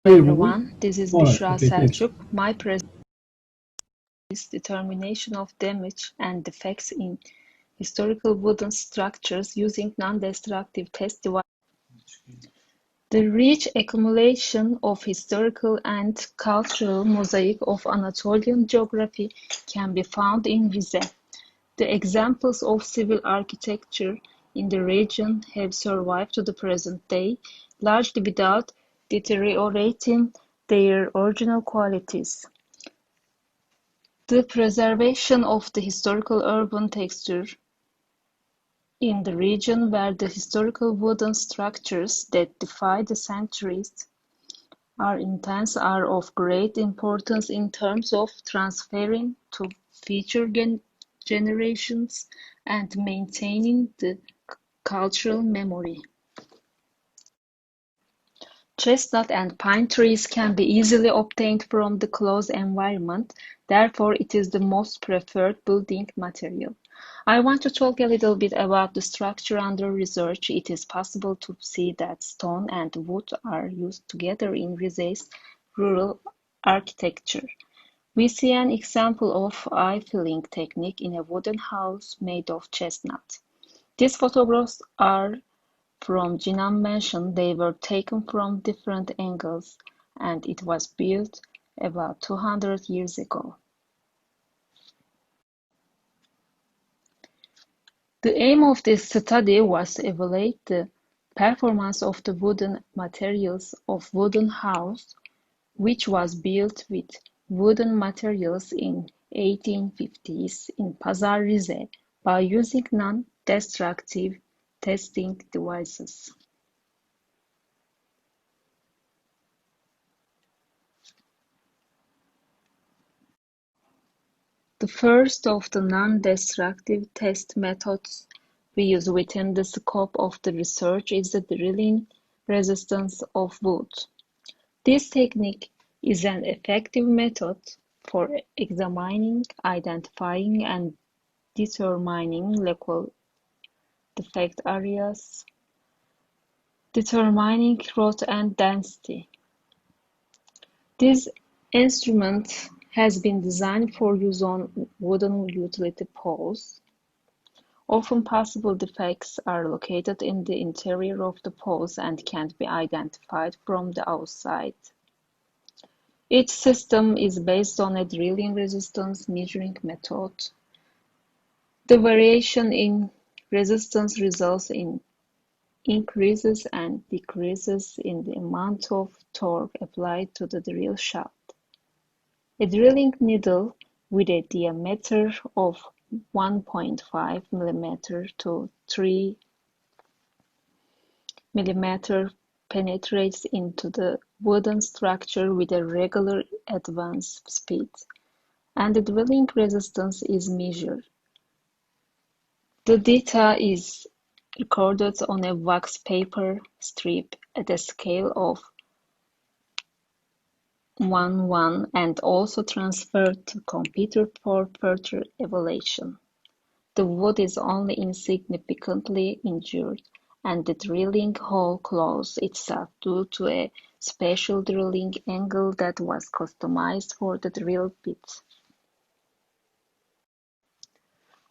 Hayır buldum. Everyone, this is Sonra Büşra geç. Selçuk. My presentation is determination of damage and defects in historical wooden structures using non-destructive test devices. The rich accumulation of historical and cultural mosaic of Anatolian geography can be found in Rize. The examples of civil architecture in the region have survived to the present day, largely without deteriorating their original qualities. The preservation of the historical urban texture in the region where the historical wooden structures that defy the centuries are intense are of great importance in terms of transferring to future generations and maintaining the cultural memory. Chestnut and pine trees can be easily obtained from the close environment, therefore it is the most preferred building material. I want to talk a little bit about the structure under research. It is possible to see that stone and wood are used together in Rize's rural architecture. We see an example of eye-filling technique in a wooden house made of chestnut. These photographs are from Jinan Mansion. They were taken from different angles, and it was built about 200 years ago. The aim of this study was to evaluate the performance of the wooden materials of wooden house, which was built with wooden materials in 1850s in Pazar Rize by using non-destructive testing devices. The first of the non-destructive test methods we use within the scope of the research is the drilling resistance of wood. This technique is an effective method for examining, identifying, and determining local defect areas, determining growth and density. This instrument has been designed for use on wooden utility poles. Often possible defects are located in the interior of the poles and can't be identified from the outside. Each system is based on a drilling resistance measuring method. The variation in resistance results in increases and decreases in the amount of torque applied to the drill shaft. A drilling needle with a diameter of 1.5 mm to 3 mm penetrates into the wooden structure with a regular advance speed, and the drilling resistance is measured. The data is recorded on a wax paper strip at a scale of 1:1 and also transferred to computer for further evaluation. The wood is only insignificantly injured, and the drilling hole closed itself due to a special drilling angle that was customized for the drill bit.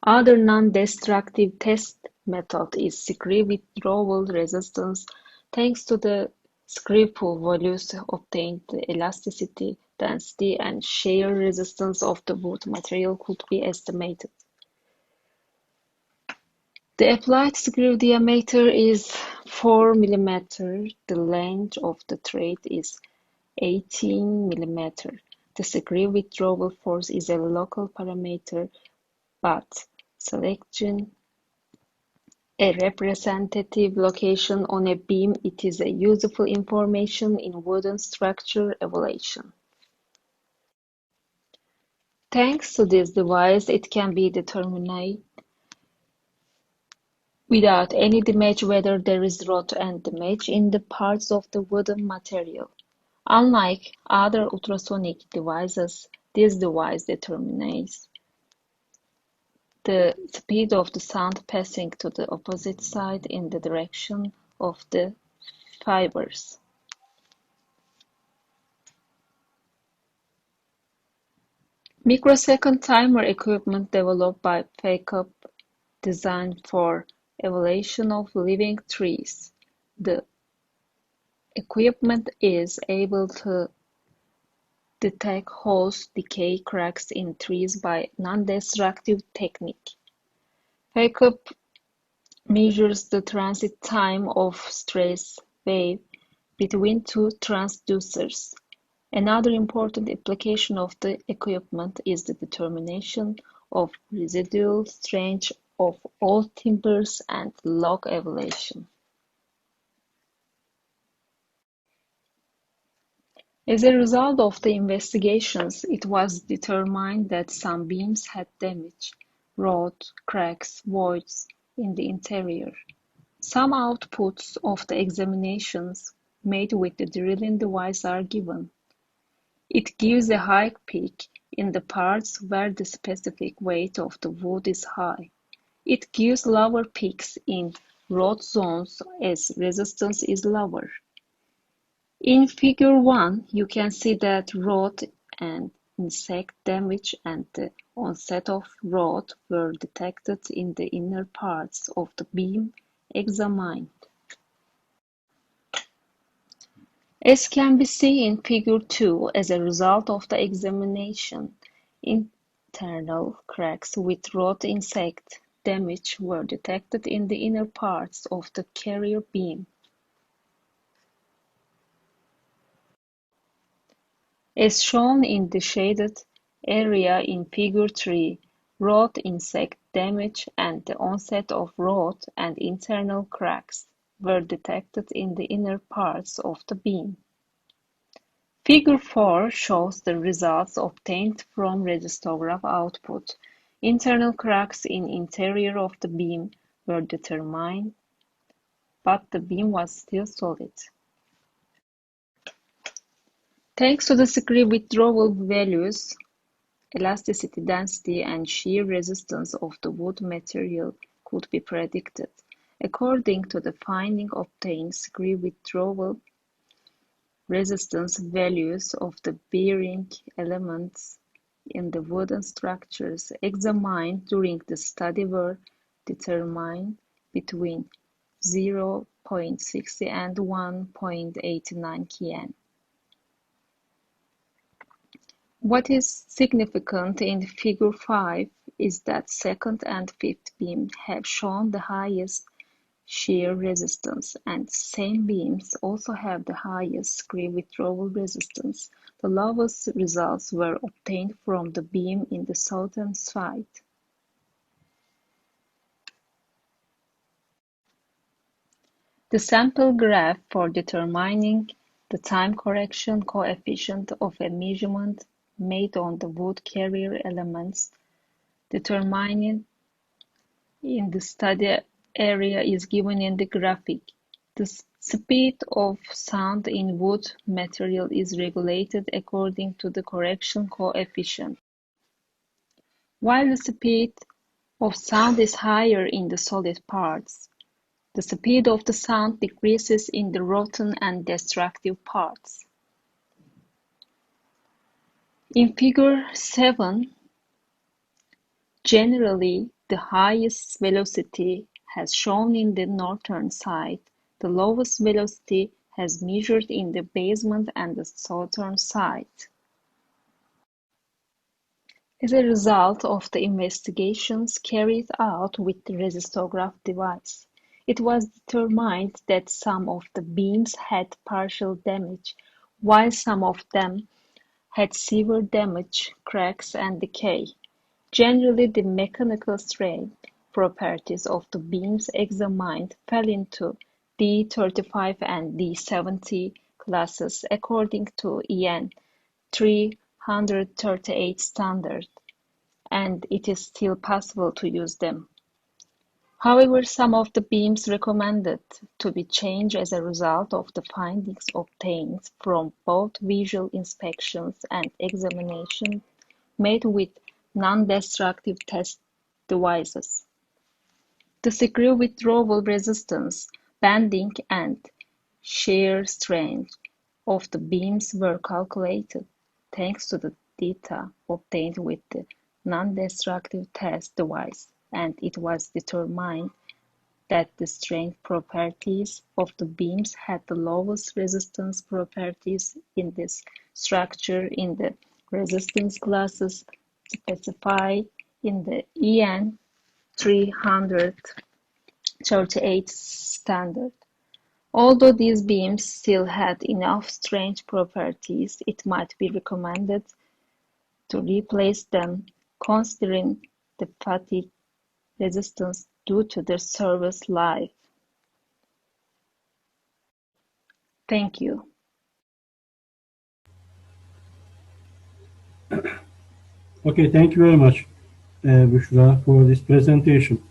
Other non-destructive test method is screw withdrawal resistance. Thanks to the screw pull volumes obtained, the elasticity, density, and shear resistance of the wood material could be estimated. The applied screw diameter is 4 mm. The length of the thread is 18 mm. The screw withdrawal force is a local parameter, but selecting a representative location on a beam, it is a useful information in wooden structure evaluation. Thanks to this device, it can be determined without any damage whether there is rot and damage in the parts of the wooden material. Unlike other ultrasonic devices, this device determines the speed of the sound passing to the opposite side in the direction of the fibers. Microsecond timer equipment developed by Facup designed for evaluation of living trees. The equipment is able to detect host decay cracks in trees by non-destructive technique. Facup measures the transit time of stress wave between two transducers. Another important application of the equipment is the determination of residual strength of all timbers and log evaluation. As a result of the investigations, it was determined that some beams had damage, rot, cracks, voids in the interior. Some outputs of the examinations made with the drilling device are given. It gives a high peak in the parts where the specific weight of the wood is high. It gives lower peaks in rot zones as resistance is lower. In Figure 1, you can see that rot and insect damage and the onset of rot were detected in the inner parts of the beam examined. As can be seen in Figure 2, as a result of the examination, internal cracks with rot insect damage were detected in the inner parts of the carrier beam. As shown in the shaded area in Figure 3, rot insect damage and the onset of rot and internal cracks were detected in the inner parts of the beam. Figure 4 shows the results obtained from registograph output. Internal cracks in interior of the beam were determined, but the beam was still solid. Thanks to the screw withdrawal values, elasticity, density, and shear resistance of the wood material could be predicted. According to the finding obtained, screw withdrawal resistance values of the bearing elements in the wooden structures examined during the study were determined between 0.60 and 1.89 kN. What is significant in Figure 5 is that second and fifth beam have shown the highest shear resistance, and same beams also have the highest screw withdrawal resistance. The lowest results were obtained from the beam in the southern side. The sample graph for determining the time correction coefficient of a measurement made on the wood carrier elements determined in the study area is given in the graphic. The speed of sound in wood material is regulated according to the correction coefficient. While the speed of sound is higher in the solid parts, the speed of the sound decreases in the rotten and destructive parts. In Figure 7, generally the highest velocity has shown in the northern side, the lowest velocity has measured in the basement and the southern side. As a result of the investigations carried out with the resistograph device, it was determined that some of the beams had partial damage, while some of them had severe damage, cracks, and decay. Generally, the mechanical strength properties of the beams examined fell into D35 and D70 classes according to EN 338 standard, and it is still possible to use them. However, some of the beams recommended to be changed as a result of the findings obtained from both visual inspections and examinations made with non-destructive test devices. The screw withdrawal resistance, bending, and shear strength of the beams were calculated thanks to the data obtained with the non-destructive test device, and it was determined that the strength properties of the beams had the lowest resistance properties in this structure in the resistance classes specified in the EN 338 standard. Although these beams still had enough strength properties, it might be recommended to replace them, considering the fatigue resistance due to their service life. Thank you. Okay, thank you very much, Bushra, for this presentation.